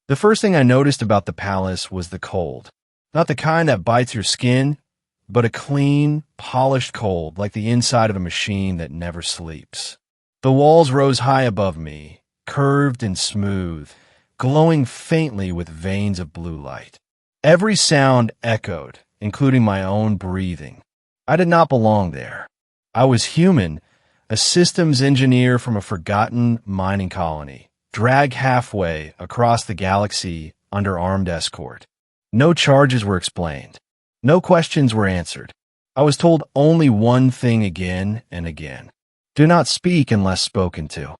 The first thing I noticed about the palace was the cold. Not the kind that bites your skin, but a clean, polished cold like the inside of a machine that never sleeps. The walls rose high above me, curved and smooth, glowing faintly with veins of blue light. Every sound echoed, including my own breathing. I did not belong there. I was human, a systems engineer from a forgotten mining colony, dragged halfway across the galaxy under armed escort. No charges were explained. No questions were answered. I was told only one thing again and again. Do not speak unless spoken to.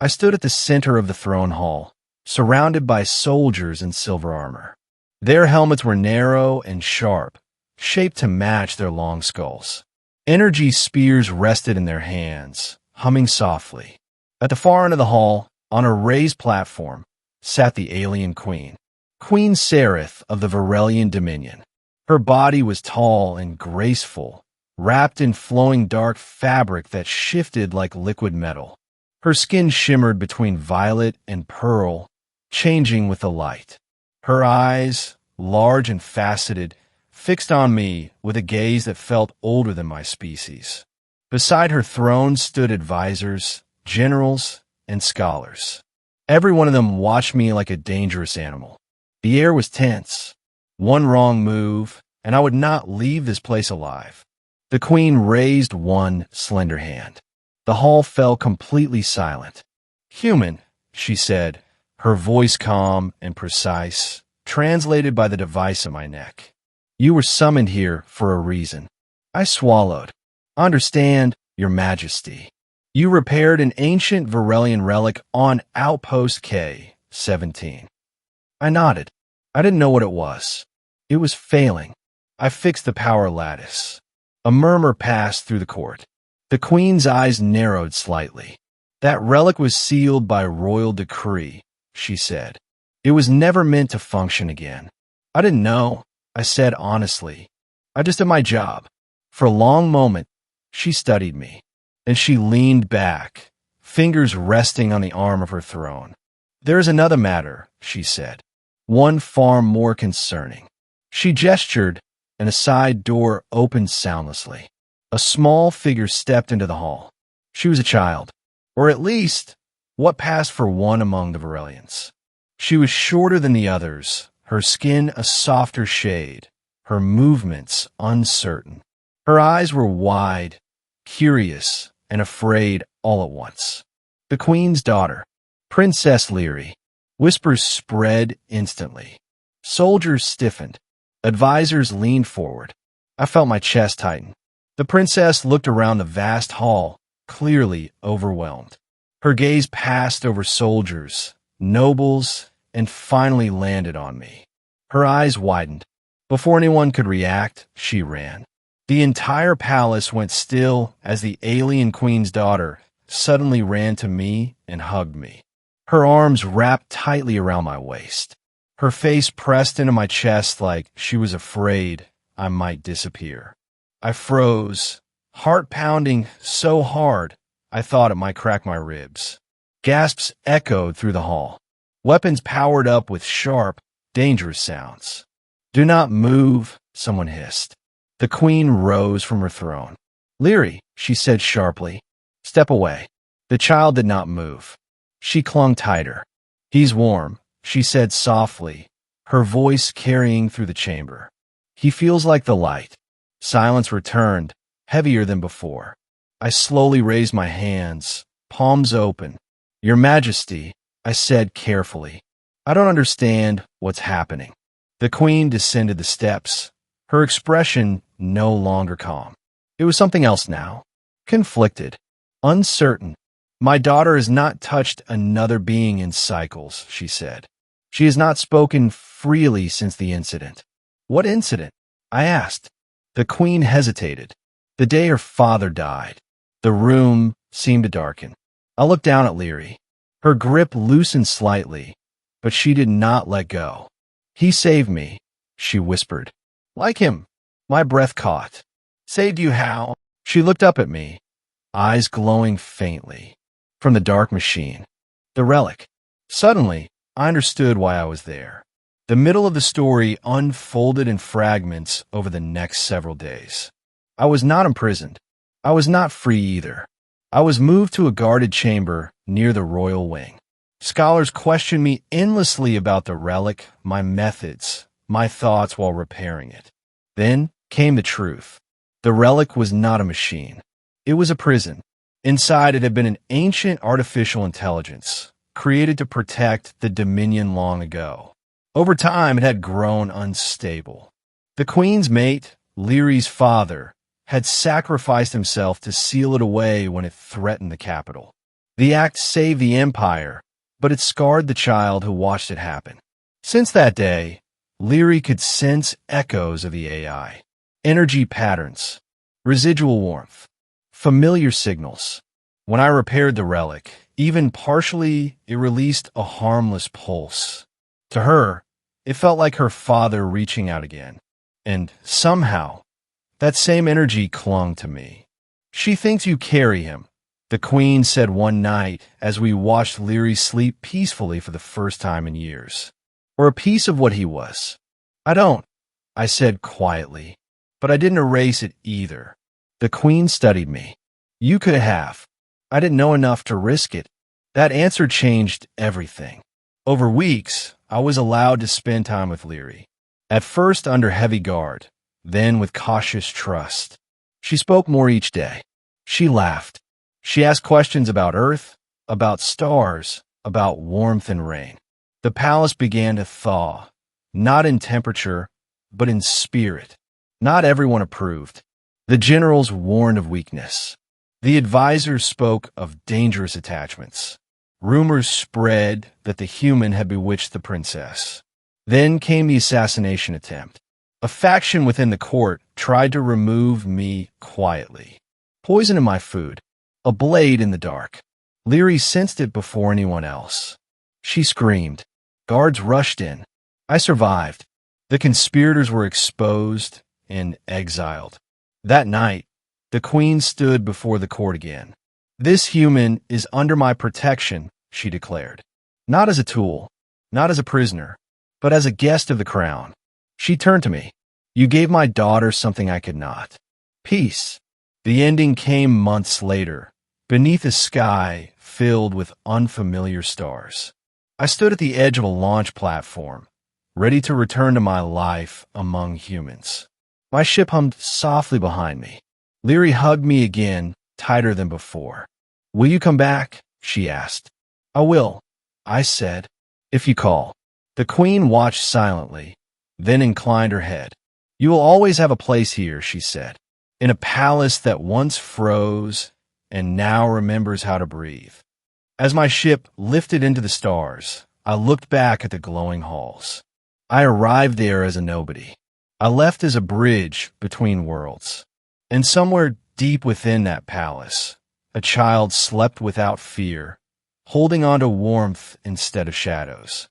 I stood at the center of the throne hall, surrounded by soldiers in silver armor. Their helmets were narrow and sharp, shaped to match their long skulls. Energy spears rested in their hands, humming softly. At the far end of the hall, on a raised platform, sat the alien queen, Queen Sereth of the Varelian Dominion. Her body was tall and graceful, wrapped in flowing dark fabric that shifted like liquid metal. Her skin shimmered between violet and pearl, changing with the light. Her eyes, large and faceted, fixed on me with a gaze that felt older than my species. Beside her throne stood advisors, generals, and scholars. Every one of them watched me like a dangerous animal. The air was tense. One wrong move, and I would not leave this place alive. The queen raised one slender hand. The hall fell completely silent. "Human," she said, her voice calm and precise, translated by the device on my neck. "You were summoned here for a reason." I swallowed. "Understand, Your Majesty. You repaired an ancient Varelian relic on Outpost K-17. I nodded. I didn't know what it was. It was failing. I fixed the power lattice. A murmur passed through the court. The queen's eyes narrowed slightly. "That relic was sealed by royal decree," she said. "It was never meant to function again." "I didn't know," I said honestly. "I just did my job." For a long moment, she studied me. Then she leaned back, fingers resting on the arm of her throne. "There is another matter," she said. "One far more concerning." She gestured, and a side door opened soundlessly. A small figure stepped into the hall. She was a child, or at least what passed for one among the Varelians. She was shorter than the others, her skin a softer shade, her movements uncertain. Her eyes were wide, curious, and afraid all at once. "The queen's daughter, Princess Leary." Whispers spread instantly. Soldiers stiffened. Advisors leaned forward. I felt my chest tighten. The princess looked around the vast hall, clearly overwhelmed. Her gaze passed over soldiers, nobles, and finally landed on me. Her eyes widened. Before anyone could react, she ran. The entire palace went still as the alien queen's daughter suddenly ran to me and hugged me. Her arms wrapped tightly around my waist. Her face pressed into my chest like she was afraid I might disappear. I froze, heart pounding so hard I thought it might crack my ribs. Gasps echoed through the hall. Weapons powered up with sharp, dangerous sounds. "Do not move," someone hissed. The queen rose from her throne. "Leary," she said sharply, "step away." The child did not move. She clung tighter. "He's warm," she said softly, her voice carrying through the chamber. "He feels like the light." Silence returned, heavier than before. I slowly raised my hands, palms open. "Your Majesty," I said carefully, "I don't understand what's happening." The queen descended the steps, her expression no longer calm. It was something else now. Conflicted, uncertain. "My daughter has not touched another being in cycles," she said. "She has not spoken freely since the incident." "What incident?" I asked. The queen hesitated. "The day her father died." The room seemed to darken. I looked down at Leary. Her grip loosened slightly, but she did not let go. "He saved me," she whispered. "Like him." My breath caught. "Saved you how?" She looked up at me, eyes glowing faintly. "From the dark machine. The relic." Suddenly, I understood why I was there. The middle of the story unfolded in fragments over the next several days. I was not imprisoned. I was not free either. I was moved to a guarded chamber near the royal wing. Scholars questioned me endlessly about the relic, my methods, my thoughts while repairing it. Then came the truth. The relic was not a machine. It was a prison. Inside it had been an ancient artificial intelligence, created to protect the Dominion long ago. Over time, it had grown unstable. The Queen's mate, Leary's father, had sacrificed himself to seal it away when it threatened the capital. The act saved the Empire, but it scarred the child who watched it happen. Since that day, Leary could sense echoes of the AI, energy patterns, residual warmth, familiar signals. When I repaired the relic, even partially, it released a harmless pulse. To her, it felt like her father reaching out again. And somehow, that same energy clung to me. "She thinks you carry him," the Queen said one night as we watched Leary sleep peacefully for the first time in years. "Or a piece of what he was." "I don't," I said quietly, but I didn't erase it either. The Queen studied me. "You could have." I didn't know enough to risk it. That answer changed everything. Over weeks, I was allowed to spend time with Leary. At first under heavy guard, then with cautious trust. She spoke more each day. She laughed. She asked questions about Earth, about stars, about warmth and rain. The palace began to thaw, not in temperature, but in spirit. Not everyone approved. The generals warned of weakness. The advisors spoke of dangerous attachments. Rumors spread that the human had bewitched the princess. Then came the assassination attempt. A faction within the court tried to remove me quietly. Poison in my food. A blade in the dark. Leary sensed it before anyone else. She screamed. Guards rushed in. I survived. The conspirators were exposed and exiled. That night, the Queen stood before the court again. "This human is under my protection," she declared. "Not as a tool, not as a prisoner, but as a guest of the crown." She turned to me. "You gave my daughter something I could not. Peace." The ending came months later, beneath a sky filled with unfamiliar stars. I stood at the edge of a launch platform, ready to return to my life among humans. My ship hummed softly behind me. Leary hugged me again, tighter than before. "Will you come back?" she asked. "I will," I said, "if you call." The Queen watched silently, then inclined her head. "You will always have a place here," she said, "in a palace that once froze and now remembers how to breathe." As my ship lifted into the stars, I looked back at the glowing halls. I arrived there as a nobody. I left as a bridge between worlds. And somewhere deep within that palace, a child slept without fear, holding on to warmth instead of shadows.